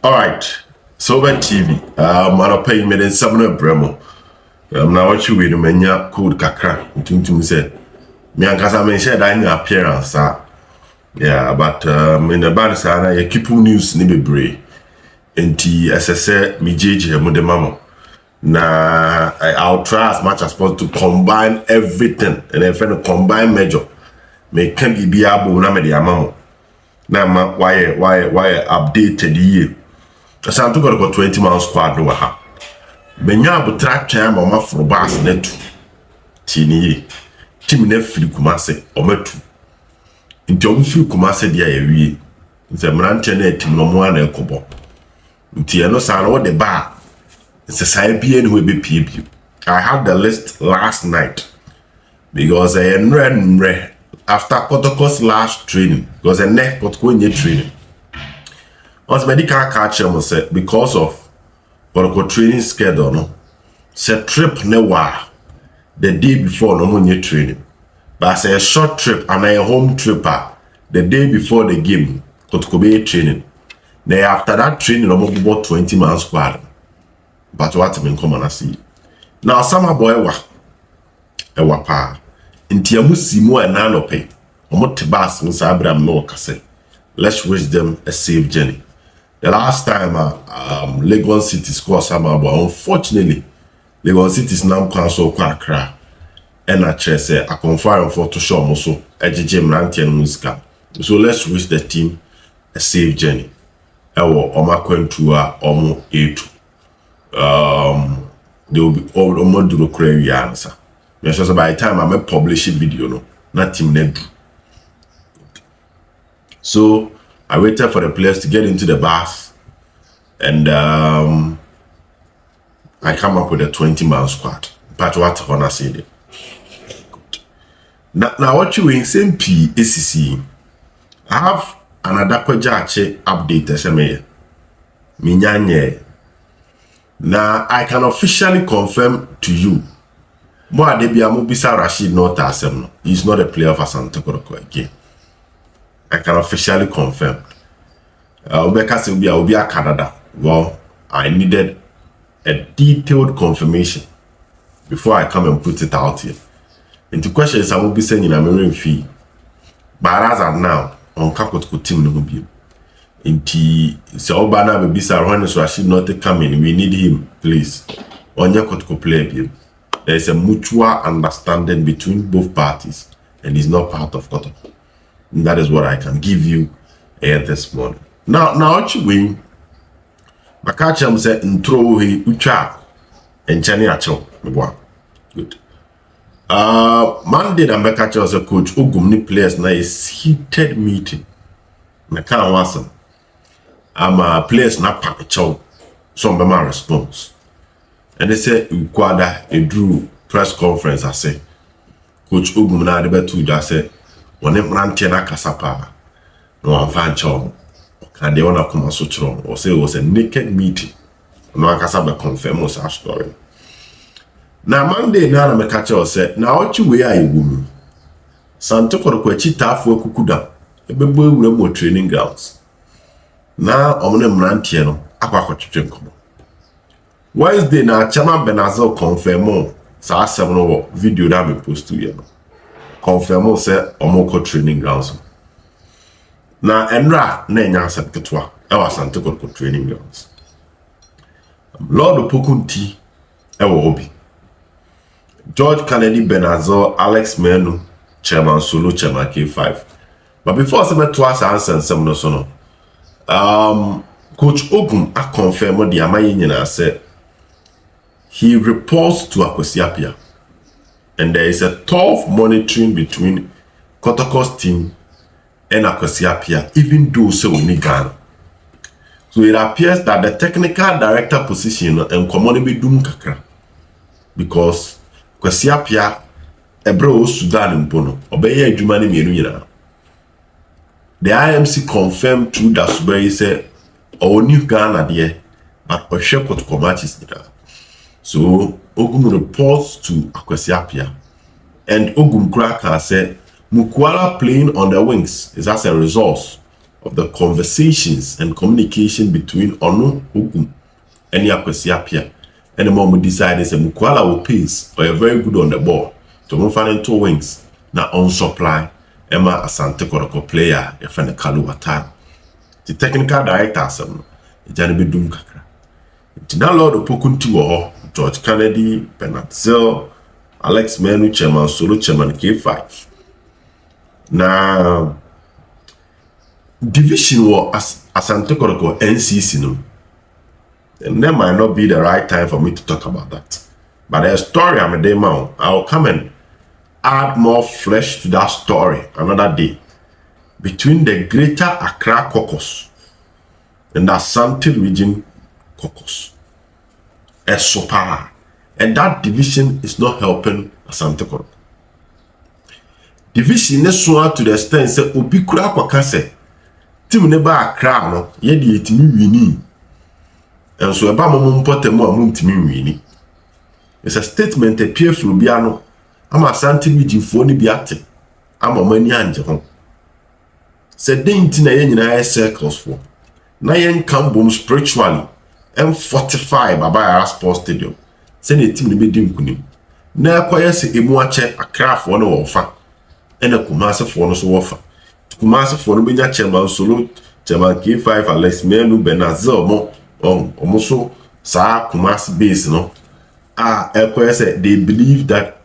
All right. Sober TV. Man, pay me then some bremo. Now what you will menya code kakra. Tuntum say. Me and Casa mentioned that appearance. Yeah, but in the band sana you keep news ni bebre. Enti SSA me JJ mo de mama. Na I'll try as much as possible to combine everything and then find a combine measure. Me can be able na me de amamo. Na ma why updated year. Asante Kotoko 20-man squad no ha. Benya abutra twan ma mafro bass netu. Tini team na firi Kumase omatu. Nti omu firi Kumase dia ya wie. Nti mrante na team no mo ana ekobo. Nti eno sa no de ba. Nti sai bia ni we be pie. I had the list last night because I enre after Kotoko's last training because I neck Kotoko nye training. Once medical catch them say because of Kotoko training schedule no say trip ne wa the day before no money training but say a short trip and a home tripper the day before the game Kotoko be training then after that training no more about 20-man squad but what me come on see now some boy wa pa nti amusimu e na no pay omo te bas nsa Abraham no kase let's wish them a safe journey. The last time Lagos City scored somehow, but unfortunately, Lagos City's now cancel Accra. And I say I confirm for to show also EJJ Mrantian Musica. So let's wish the team a safe journey. Ewo Oma to Omo A2. They will be Omo Duro Korea answer. Because by the time I make publish a video, no, not team net. So I waited for the players to get into the bus, and I come up with a 20-man squad. But what I say? Now what you in same ACC? I have another Kojache update. Now I can officially confirm to you. More Adebia Mobisa Rashid not Asem. He's not a player for Asante Kotoko again. I can officially confirm. Because it will be a Canada. Well, I needed a detailed confirmation before I come and put it out here. And the question is, I will be saying in a marine fee. But as of now, on Kotoko team no be. Inti so Obana be bisa when Rashid not coming. We need him, please. On your Kotoko play. There is a mutual understanding between both parties, and he's not part of Kotoko. That is what I can give you here this morning. Now what you win? Makacham said intro he ucha and chani acho. Good. Monday and Makacha was a coach Ugumni players na is heated meeting. Naka wasam. I'm a players na pacho. Some of my response. And they say Ukwada a drew press conference. I say Coach Ugumna Adebetu just say when them ranting na kasapa, no one fan chong. And they wanna come so strong or say it was a naked meeting. No one kasaba confirm us our story. Now Monday na me catch us said, now what you wear a woman? Santo Kotoko chita for kukuda. Ebebo ewure mo training grounds. Now omne mrantie no akwa kwatwetwe nkomo. Wednesday na Chama Benazel confirm sa asem no video that me post to you. Confirm say omoko training grounds. Na enra na enya asem ketwa e wa Asante Kotoko training grounds. Lord Opokunti e wo obi. George Kennedy Benazel, Alex Menu, Chairman Solo, Chairman K5. But before I say to us answer some no so Coach Ogum a confirm the amayi nyina said he reports to Akwesiapia. And there is a tough monitoring between Kotoko's team and Akwesiapia, even though so we need Ghana. So it appears that the technical director position and commodity dum kakra. Because Akwesiapia ebro Sudan mpono obeye adwuma ne mienu nyina. The IMC confirmed through that Subai said our new Ghana there, but Oshe Kotoko matches there. So Ogum reports to Akwesiapia, and Ogum Kraka said Mukwala playing on the wings is as a resource of the conversations and communication between Onu Ogum and Yakwesi Apia. And the mom decided that Mukwala will pace or very good on the ball to move on 2 wings. Now on supply Emma Asante Kotoko player if the Kalu Watan. The technical director some Janibi Dum Kakra. Now Lord Opokunti wo George Kennedy, Bernard Zell, Alex Menu chairman, solo chairman K5. Now division was Asante Kotoko NCC no. And that might not be the right time for me to talk about that. But the story I'm a day now, I'll come and add more flesh to that story another day. Between the Greater Accra Caucus and the Asante Region Caucus. A super. And that division is not helping Asante Kotoko. Division is so to the extent say obi kura kwakase. Team ne ba Accra no, ye di etimi wini. And so eba mo mpotemu amumtimi wini. It's a statement a peer from Biano. I'm a Asante Region for ni biate. I'm a mani anje ho. Say denti na ye nyina circles for. Na yen come boom spiritually and fortify Baba Sports Stadium. Say the team ni be di nkunim. Na akwaya se emu ache Accra for no wofa. And a Kumasi for no so wofa. Kumasi for no benya chairman solo chairman K5 Alex Menu Benazel mo almost sa Kumasi base no. They believe that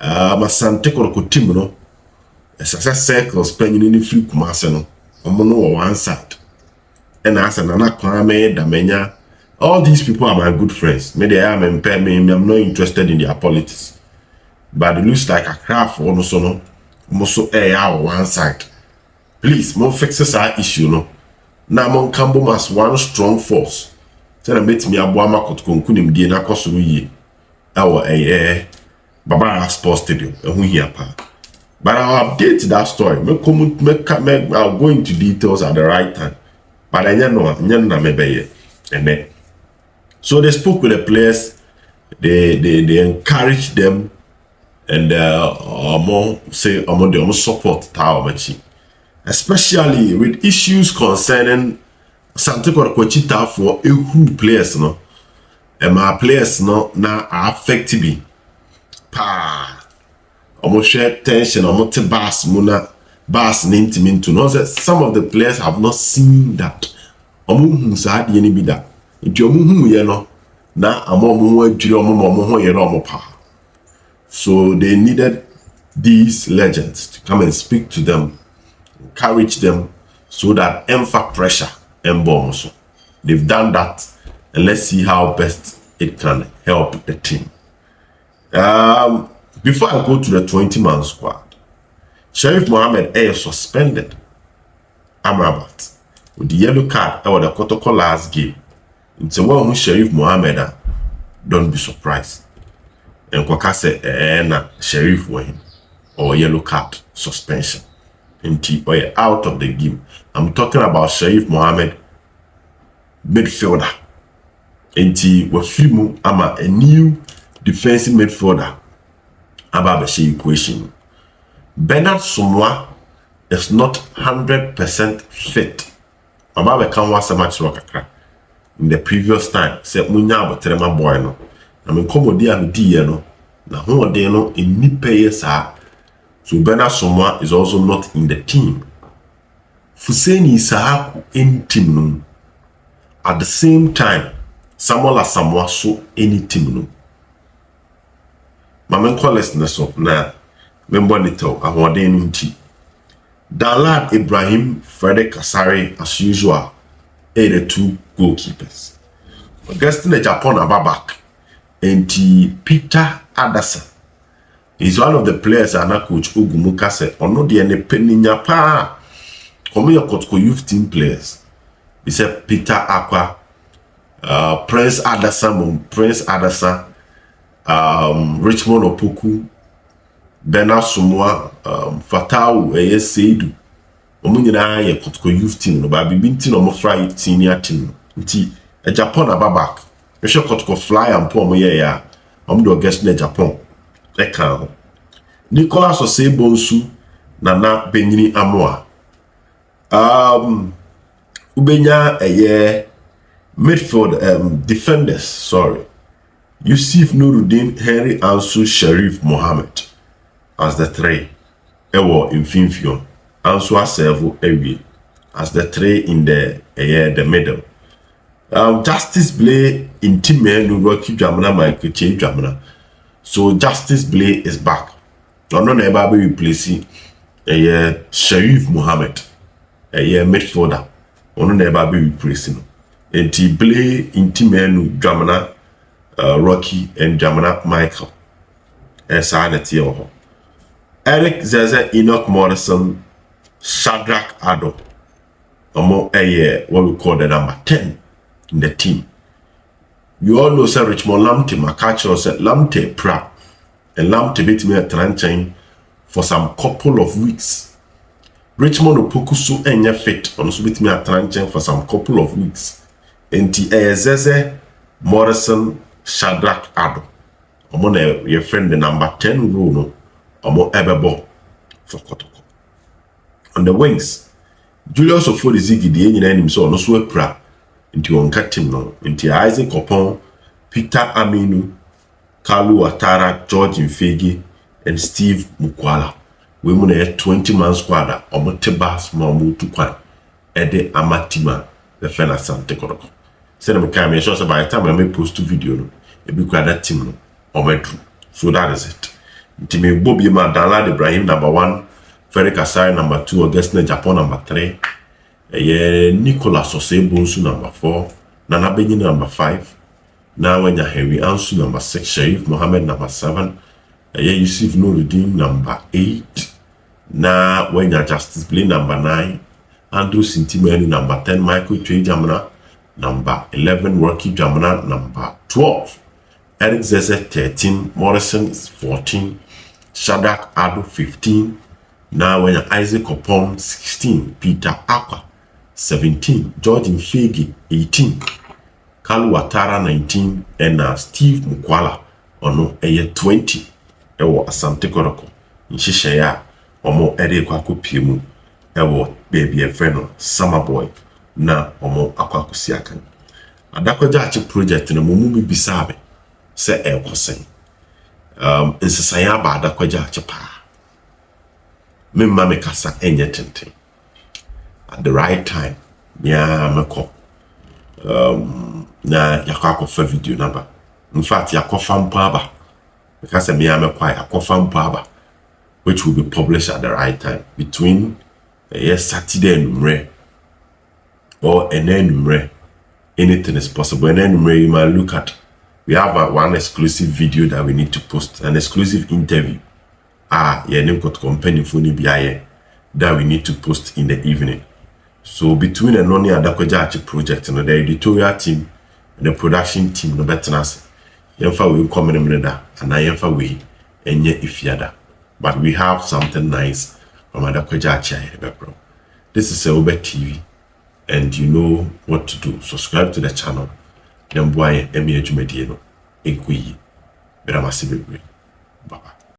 Asante Kotoko team no a success circle spending in the free Kumasi no on one side. And as Nana Kwame Damenya, all these people are my good friends. Maybe I am impaired, I'm not interested in their politics. But it looks like a craft for no so no almost on one side. Please, more fixes our issue no. Now mon Cambo as one strong force. Tell them me Abuama Kotoko kunim di na kosu yi. Baba Sports Stadium but I'll update that story. I'll go into details at the right time. But I know and then so they spoke with the players, they encouraged them and more say they support Taomachi. Especially with issues concerning Asante Kotoko for who players no. And my players no now are affected pa almost share tension almost bass muna bass nintimintu no say some of the players have not seen that omu sa de ni bi da nti omu ye no na amomu adwire omu ho ye no pa so they needed these legends to come and speak to them, encourage them so that emphatic pressure and bomb so they've done that. And let's see how best it can help the team. Before I go to the 20-man squad, Sheriff Mohammed is suspended Amrabat with the yellow card over the Kotoko last game. It's a one who Sheriff Mohammed don't be surprised. And Kwaka say Sheriff win or yellow card suspension. And or out of the game. I'm talking about Sheriff Mohammed midfielder. Enti wafimu ama a new defensive midfielder about the equation. Bernard Sumwa is not 100% fit. About the can was a match rock in the previous time. Said Munya but Terema boy no. I mean Comodia no. Na who de no in ni payers are. So Bernard Sumwa is also not in the team. Fuseni Sahaku in team no. At the same time, Samuel Asamoah so any team no. Mamen calls na so na member nito ahode nti. Dalad Ibrahim, Frederick Kasari as usual, the two goalkeepers. Augustine Japan Ababak and Peter Anderson. He's one of the players and coach Ogumuka said, or no the any penny pa. Come your Kotoko youth team players. He said Peter Aqua, Prince Anderson, Richmond Opoku, Bernard Sumwa, Fatau, Seidu. Omunyina ye Kotoko youth team no ba bibinti no mo fly senior team. Nti a Japan ababak. We should Kotoko fly and poor mo ye ya. Do guest na Japan. E kan. Nicolas Osebonsu Nana Benyini Amoa. Ubenya midfield defenders, sorry. Yusuf Nuruddin, Henry Ansu, Sharif Mohammed as the three. Ewo Infinfion. Ansu Aservo Ewi as the three in the middle. Justice Blay in team Rocky Jamana Michael Che Jamana. So Justice Blay is back. No never be replacing Sharif Mohammed. Midfielder. Ono never be replacing. And Blay in team Jamana Rocky and Jamana Michael. Sanity of Eric Zeze, Enoch Morrison, Shadrach Ado. What we call the number 10 in the team. You all know Sir Richmond Lamte, Makacho said Lamte pra. And Lamte beat me at Tranchain for some couple of weeks. Richmond Opokusu enya fit on so beat me at Tranchain for some couple of weeks. And Zeze, Morrison, Shadrach Ado. Your friend the number 10 rule no. Ebebo for Kotoko. On the wings, Julius Ofori-Zigi the engineer himself no so pra into onka team no into Isaac Kopon, Peter Aminu, Kalu Atara, George Mfegi, and Steve Mukwala. We mun 20-man squad omote small move to kwan ede amatima the fella Asante Kotoko. Say them come me sure by the time I may post video no e be that team no omedru. So that is it. Ntimi Bobby Madala Ibrahim number 1, Ferry Kasai number 2, Augustine Japan number 3, Nicolas Osebunsu number 4, Nana Benyi number 5, now when Henry Ansu number 6, Sharif Mohammed number 7, Yusuf Nuruddin number 8, now when Justice Blay number 9, Andrew Sintimeni number 10, Michael Chwe Jamana number 11, Rocky Jamana number 12, Eric Zeze 13, Morrison 14, Shadrach Ado 15, now when Isaac Kopon 16, Peter Aqua 17, George Mfegi 18, Kalu Watara 19, and Steve Mukwala ono 20. Ewo Asante Kotoko nhihye ya omo ede kwako piemu ewo baby e friend no Summer Boy na omo akwako siakan. Adakwaja achi project no mumu bibisabe se ekosen. Nsesanya ba adakwaja achi pa. Memma me kasa enye tenten. At the right time, nya meko. Na yakwako fa video number. In fact, yakofa mpo aba. Because me am quite a confirm power, which will be published at the right time between Saturday and Ray or an end. Anything is possible. And then you might look at. We have one exclusive video that we need to post, an exclusive interview. Name got company for BIA that we need to post in the evening. So between the Noni Adakwaja project and the editorial team and the production team, no better than Yemfa we come in da and I yemfa we enye ifiada. But we have something nice from Adakwaja Bro. This is Obe TV and you know what to do. Subscribe to the channel. Then boy emi ejumedie no. Enkuyi. Bera masibe. Bye bye.